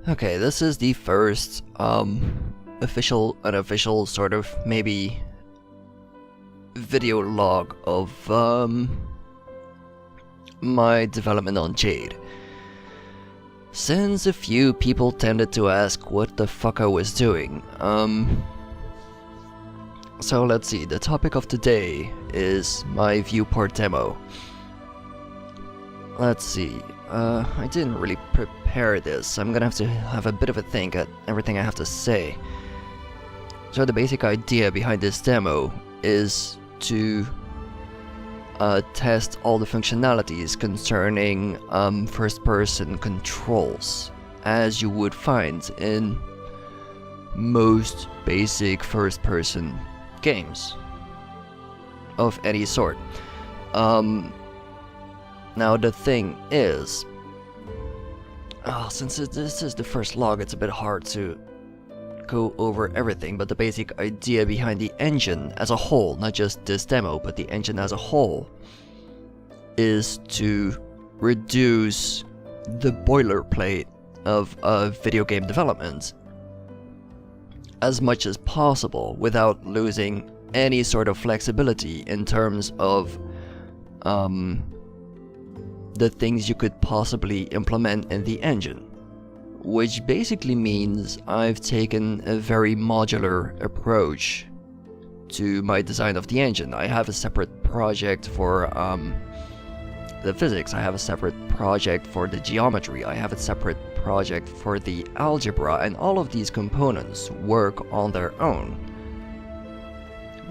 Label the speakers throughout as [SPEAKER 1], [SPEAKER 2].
[SPEAKER 1] Okay, this is the first official, unofficial sort of maybe video log of my development on Jade. Since a few people tended to ask what the fuck I was doing, so let's see, the topic of today is my viewport demo. Let's see, I didn't really prepare this. I'm gonna have to have a bit of a think at everything I have to say. So the basic idea behind this demo is to test all the functionalities concerning first-person controls, as you would find in most basic first-person games of any sort. Now the thing is, since this is the first log, it's a bit hard to go over everything, but the basic idea behind the engine as a whole, not just this demo, but the engine as a whole, is to reduce the boilerplate of video game development as much as possible without losing any sort of flexibility in terms of the things you could possibly implement in the engine. Which basically means I've taken a very modular approach to my design of the engine. I have a separate project for the physics, I have a separate project for the geometry, I have a separate project for the algebra, and all of these components work on their own.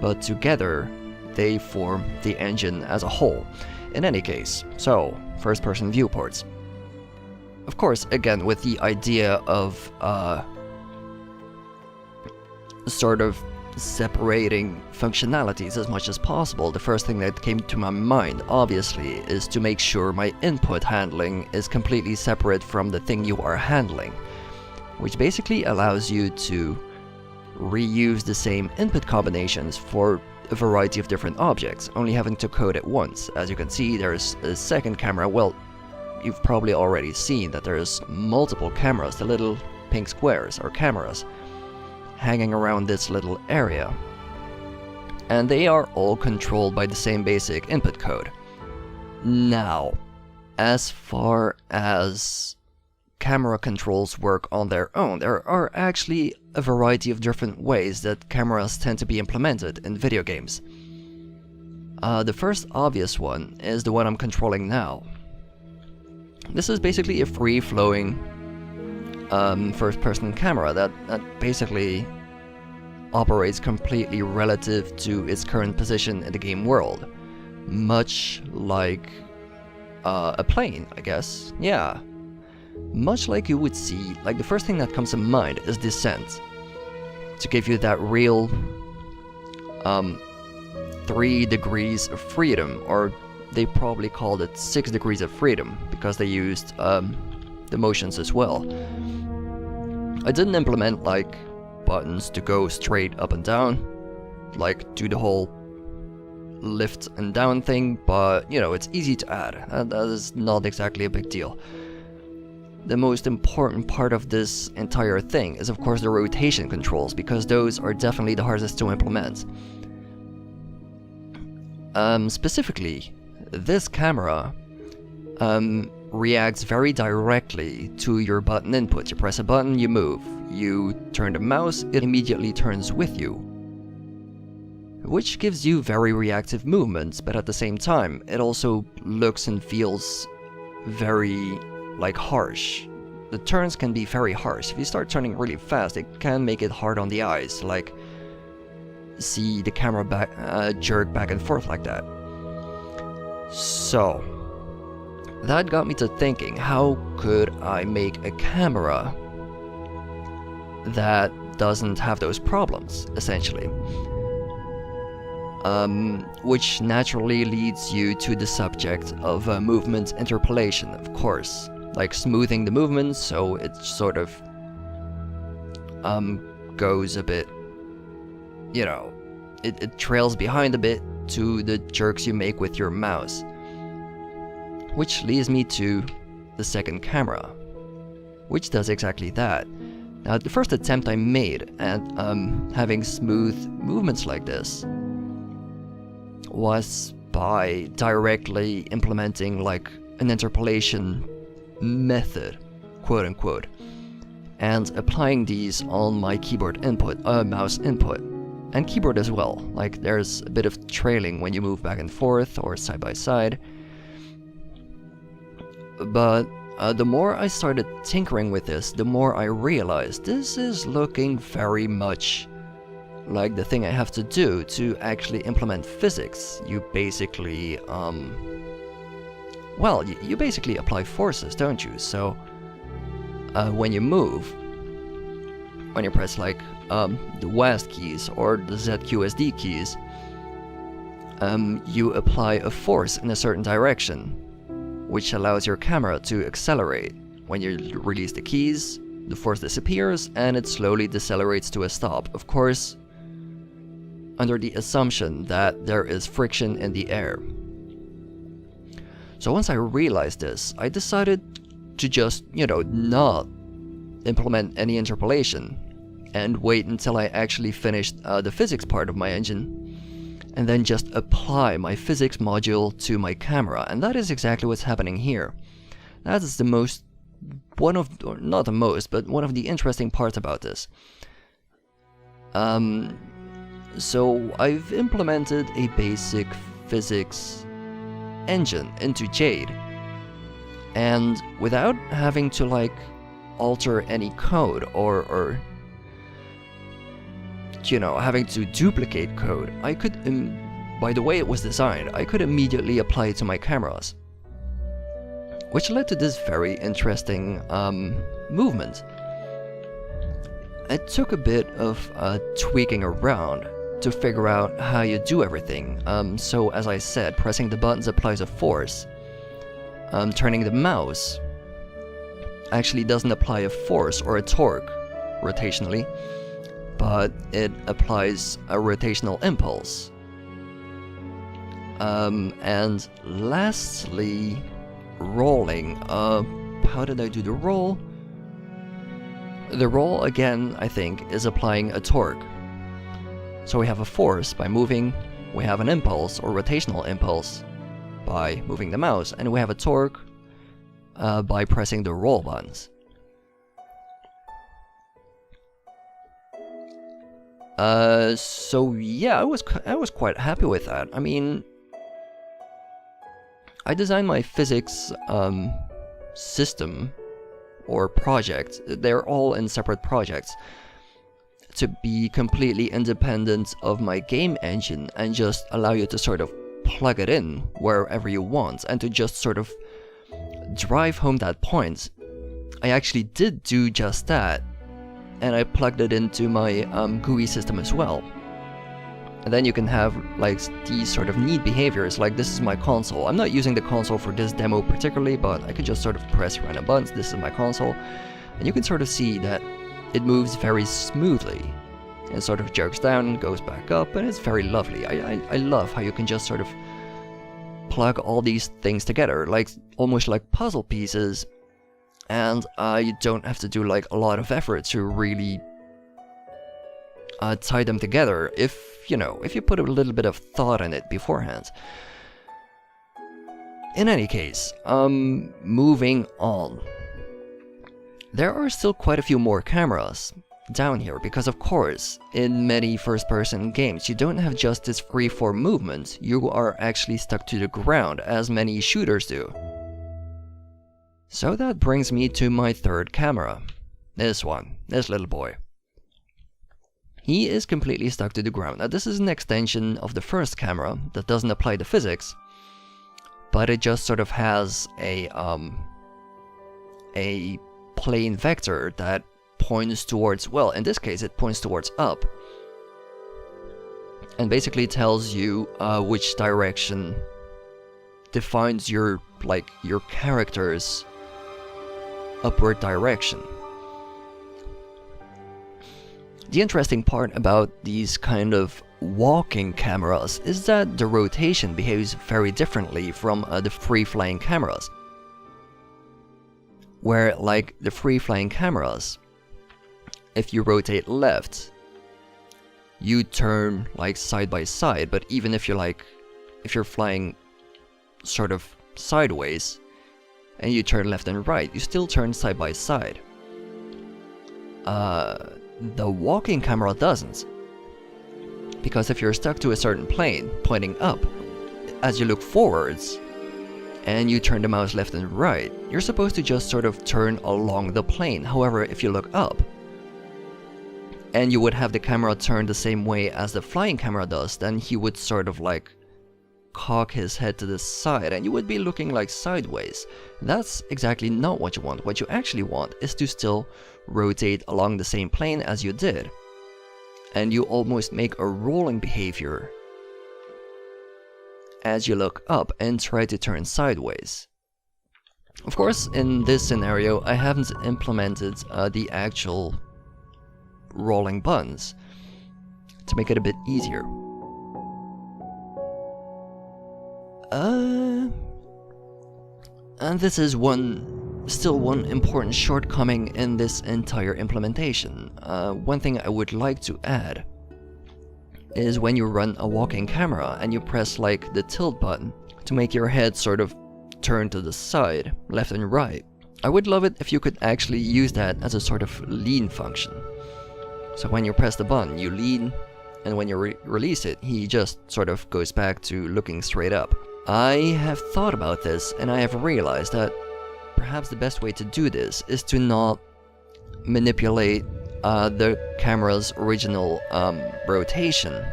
[SPEAKER 1] But together, they form the engine as a whole. In any case, so, first-person viewports. Of course, again, with the idea of sort of separating functionalities as much as possible, the first thing that came to my mind, obviously, is to make sure my input handling is completely separate from the thing you are handling, which basically allows you to reuse the same input combinations for a variety of different objects, only having to code it once. As you can see, there's a second camera. Well, you've probably already seen that there's multiple cameras, the little pink squares or cameras, hanging around this little area. And they are all controlled by the same basic input code. Now, as far as camera controls work on their own, there are actually a variety of different ways that cameras tend to be implemented in video games. The first obvious one is the one I'm controlling now. This is basically a free-flowing first-person camera that basically operates completely relative to its current position in the game world. Much like a plane, I guess. Yeah. Much like you would see, like the first thing that comes to mind is descent. To give you that real 3 degrees of freedom, or they probably called it 6 degrees of freedom, because they used the motions as well. I didn't implement like buttons to go straight up and down, like do the whole lift and down thing, but you know, it's easy to add. That is not exactly a big deal. The most important part of this entire thing is of course the rotation controls, because those are definitely the hardest to implement. Specifically, this camera reacts very directly to your button input. You press a button, you move. You turn the mouse, it immediately turns with you. Which gives you very reactive movements, but at the same time, it also looks and feels very, like, harsh. The turns can be very harsh. If you start turning really fast, it can make it hard on the eyes, like, see the camera jerk back and forth like that. So, that got me to thinking, how could I make a camera that doesn't have those problems, essentially? Which naturally leads you to the subject of movement interpolation, of course. Like smoothing the movements so it sort of goes a bit, you know, it trails behind a bit to the jerks you make with your mouse. Which leads me to the second camera. which does exactly that. Now, the first attempt I made at having smooth movements like this was by directly implementing like an interpolation method, quote unquote, and applying these on my keyboard input, mouse input, and keyboard as well. Like there's a bit of trailing when you move back and forth or side by side. But the more I started tinkering with this, the more I realized this is looking very much like the thing I have to do to actually implement physics. You basically, well, you basically apply forces, don't you? So when you move, when you press like the WASD keys or the ZQSD keys, you apply a force in a certain direction, which allows your camera to accelerate. When you release the keys, the force disappears and it slowly decelerates to a stop. Of course, under the assumption that there is friction in the air. So once I realized this, I decided to just, not implement any interpolation and wait until I actually finished the physics part of my engine, and then just apply my physics module to my camera. And that is exactly what's happening here. That is one of the interesting parts about this. So I've implemented a basic physics engine into Jade, and without having to like alter any code or having to duplicate code, I could, by the way it was designed, I could immediately apply it to my cameras, which led to this very interesting movement. It took a bit of tweaking around to figure out how you do everything. So as I said, pressing the buttons applies a force. Turning the mouse actually doesn't apply a force or a torque rotationally, but it applies a rotational impulse. And lastly, rolling. How did I do the roll? The roll, again, I think, is applying a torque. So we have a force by moving, we have an impulse or rotational impulse by moving the mouse, and we have a torque by pressing the roll buttons. So yeah, I was quite happy with that. I mean, I designed my physics system or project, they're all in separate projects, to be completely independent of my game engine and just allow you to sort of plug it in wherever you want, and to just sort of drive home that point. I actually did do just that, and I plugged it into my GUI system as well. And then you can have like these sort of neat behaviors, like this is my console. I'm not using the console for this demo particularly, but I could just sort of press random buttons. This is my console, and you can sort of see that it moves very smoothly. It sort of jerks down, goes back up, and it's very lovely. I love how you can just sort of plug all these things together, like almost like puzzle pieces, and you don't have to do like a lot of effort to really tie them together if you put a little bit of thought in it beforehand. In any case, moving on. There are still quite a few more cameras down here, because of course, in many first-person games, you don't have just this free-form movement, you are actually stuck to the ground, as many shooters do. So that brings me to my third camera. This little boy. He is completely stuck to the ground. Now this is an extension of the first camera that doesn't apply the physics, but it just sort of has a plane vector that points towards, well, in this case it points towards up, and basically tells you which direction defines your character's upward direction. The interesting part about these kind of walking cameras is that the rotation behaves very differently from the free-flying cameras. Where, like the free-flying cameras, if you rotate left, you turn like side by side, but even if you're flying sort of sideways and you turn left and right, you still turn side by side. The walking camera doesn't, because if you're stuck to a certain plane pointing up, as you look forwards and you turn the mouse left and right, you're supposed to just sort of turn along the plane. However, if you look up and you would have the camera turn the same way as the flying camera does, then he would sort of like cock his head to the side and you would be looking like sideways. That's exactly not what you want. What you actually want is to still rotate along the same plane as you did, and you almost make a rolling behavior as you look up and try to turn sideways. Of course, in this scenario, I haven't implemented the actual rolling buttons to make it a bit easier. And this is still one important shortcoming in this entire implementation. One thing I would like to add is when you run a walking camera and you press like the tilt button to make your head sort of turn to the side, left and right. I would love it if you could actually use that as a sort of lean function. So when you press the button, you lean, and when you release it, he just sort of goes back to looking straight up. I have thought about this, and I have realized that perhaps the best way to do this is to not manipulate the camera's original rotation,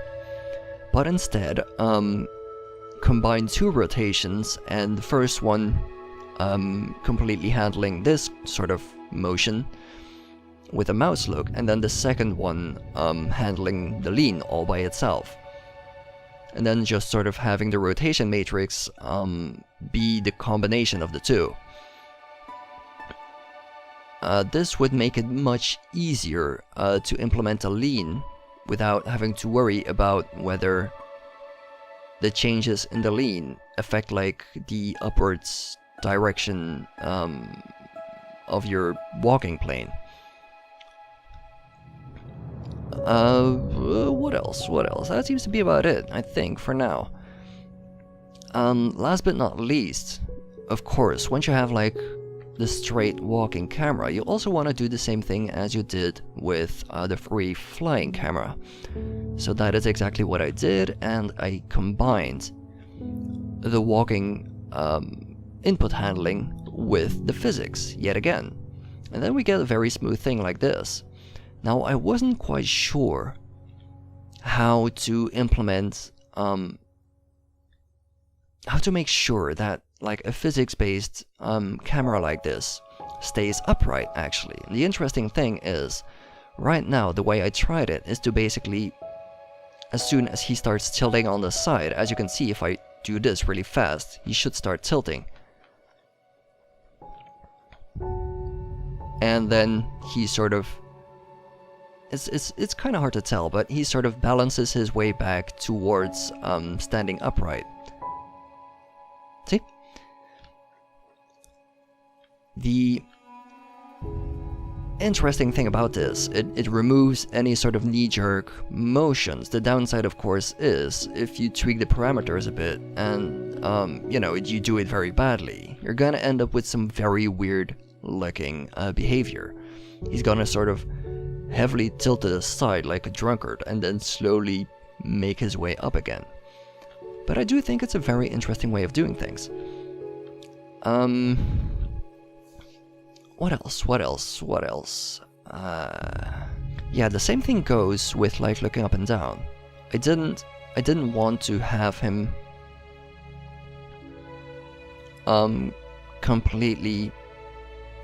[SPEAKER 1] but instead combine two rotations, and the first one completely handling this sort of motion with a mouse look, and then the second one handling the lean all by itself. And then just sort of having the rotation matrix be the combination of the two. This would make it much easier to implement a lean without having to worry about whether the changes in the lean affect like the upwards direction of your walking plane. What else? That seems to be about it, I think, for now. Last but not least, of course, once you have like the straight walking camera, you also want to do the same thing as you did with the free flying camera. So that is exactly what I did, and I combined the walking input handling with the physics yet again. And then we get a very smooth thing like this. Now, I wasn't quite sure how to implement, how to make sure that like a physics-based camera like this stays upright, actually. And the interesting thing is, right now, the way I tried it is to basically, as soon as he starts tilting on the side, as you can see, if I do this really fast, he should start tilting. And then he sort of, it's kind of hard to tell, but he sort of balances his way back towards standing upright. See? The interesting thing about this, it removes any sort of knee-jerk motions. The downside, of course, is if you tweak the parameters a bit and, you know, you do it very badly, you're gonna end up with some very weird looking behavior. He's gonna sort of heavily tilt to the side like a drunkard and then slowly make his way up again. But I do think it's a very interesting way of doing things. What else? Yeah, the same thing goes with like looking up and down. I didn't want to have him completely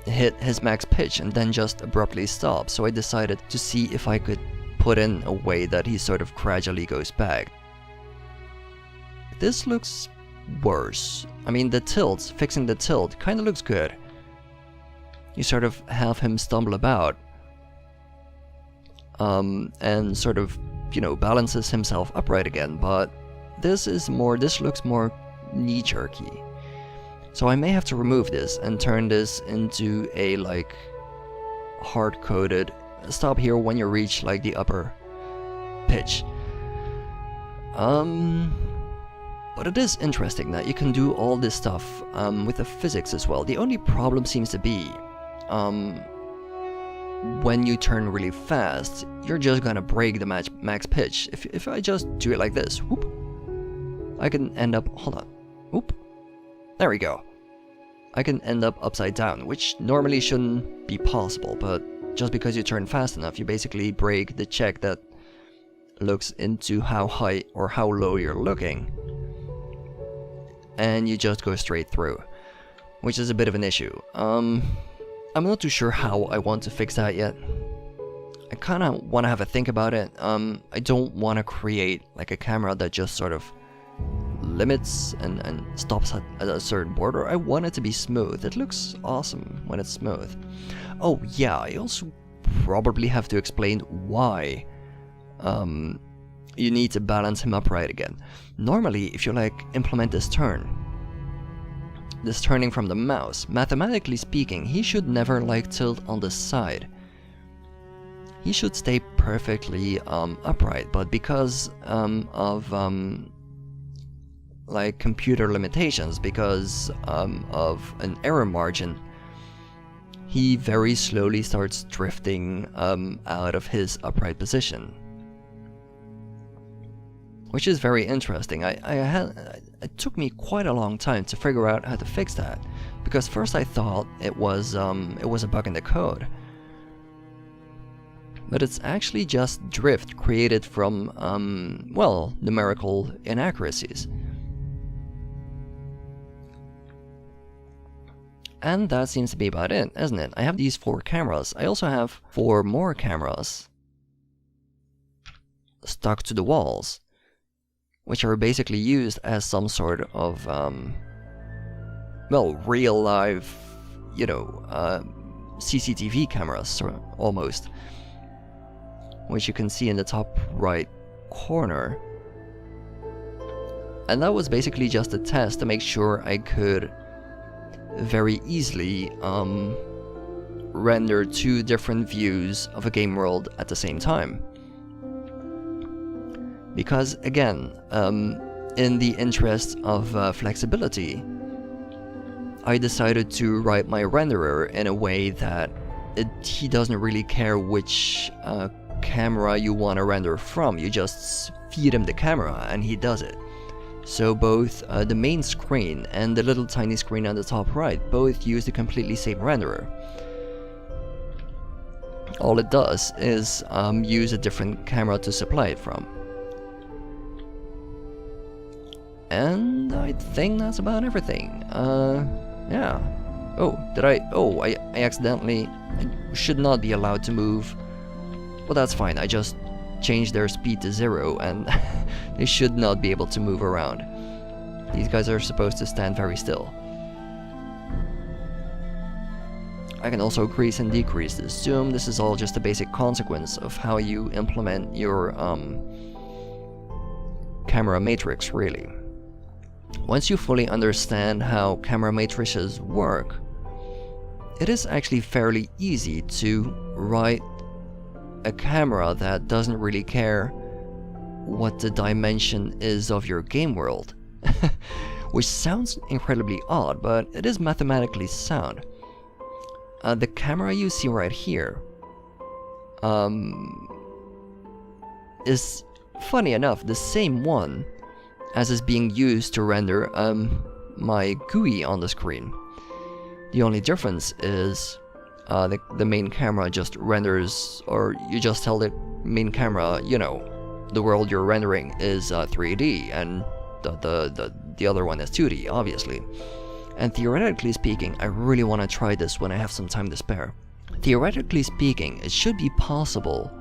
[SPEAKER 1] hit his max pitch and then just abruptly stop, so I decided to see if I could put in a way that he sort of gradually goes back. This looks worse. I mean, the tilt, fixing the tilt, kinda looks good. You sort of have him stumble about and sort of, you know, balances himself upright again, but this looks more knee-jerky. So I may have to remove this and turn this into a like hard-coded stop here when you reach like the upper pitch. But it is interesting that you can do all this stuff with the physics as well. The only problem seems to be when you turn really fast, you're just gonna break the max pitch. If I just do it like this, whoop, I can end up, hold on, whoop, there we go. I can end up upside down, which normally shouldn't be possible, but just because you turn fast enough, you basically break the check that looks into how high or how low you're looking. And you just go straight through, which is a bit of an issue. I'm not too sure how I want to fix that yet. I kind of want to have a think about it. I don't want to create like a camera that just sort of limits and stops at a certain border. I want it to be smooth. It looks awesome when it's smooth. Oh yeah, I also probably have to explain why you need to balance him upright again. Normally, if you like implement this turning from the mouse, mathematically speaking, he should never like tilt on the side. He should stay perfectly upright, but because of like computer limitations, because of an error margin, he very slowly starts drifting out of his upright position. Which is very interesting. It took me quite a long time to figure out how to fix that, because first I thought it was a bug in the code, but it's actually just drift created from well, numerical inaccuracies. And that seems to be about it, isn't it? I have these 4 cameras. I also have 4 more cameras stuck to the walls, which are basically used as some sort of, well, real life, you know, CCTV cameras, or almost, which you can see in the top right corner. And that was basically just a test to make sure I could very easily render 2 different views of a game world at the same time. Because again, in the interest of flexibility, I decided to write my renderer in a way that he doesn't really care which camera you want to render from. You just feed him the camera and he does it. So both the main screen and the little tiny screen on the top right both use the completely same renderer. All it does is use a different camera to supply it from. And I think that's about everything. Yeah. Oh, I accidentally... I should not be allowed to move. Well, that's fine. I just changed their speed to 0 and they should not be able to move around. These guys are supposed to stand very still. I can also increase and decrease the zoom. This is all just a basic consequence of how you implement your camera matrix, really. Once you fully understand how camera matrices work, it is actually fairly easy to write a camera that doesn't really care what the dimension is of your game world. Which sounds incredibly odd, but it is mathematically sound. The camera you see right here is, funny enough, the same one as is being used to render my GUI on the screen. The only difference is the main camera just renders, or you just tell the main camera, you know, the world you're rendering is 3D and the other one is 2D, obviously. And theoretically speaking, I really want to try this when I have some time to spare. Theoretically speaking, it should be possible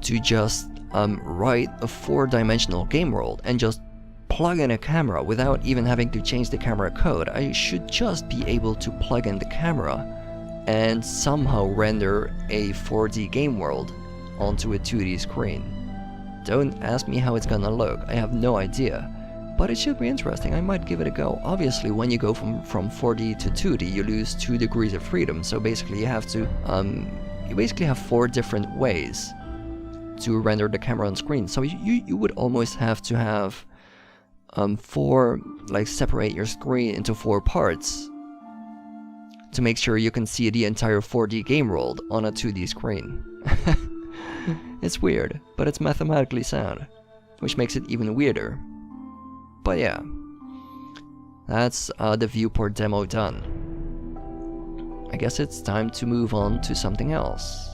[SPEAKER 1] to just write a 4-dimensional game world and just plug in a camera without even having to change the camera code. I should just be able to plug in the camera and somehow render a 4D game world onto a 2D screen. Don't ask me how it's gonna look, I have no idea. But it should be interesting, I might give it a go. Obviously, when you go from 4D to 2D, you lose 2 degrees of freedom, so basically you have to, you basically have 4 different ways to render the camera on screen. So you would almost have to have, separate your screen into 4 parts to make sure you can see the entire 4D game world on a 2D screen. It's weird, but it's mathematically sound, which makes it even weirder. But yeah, that's the viewport demo done. I guess it's time to move on to something else.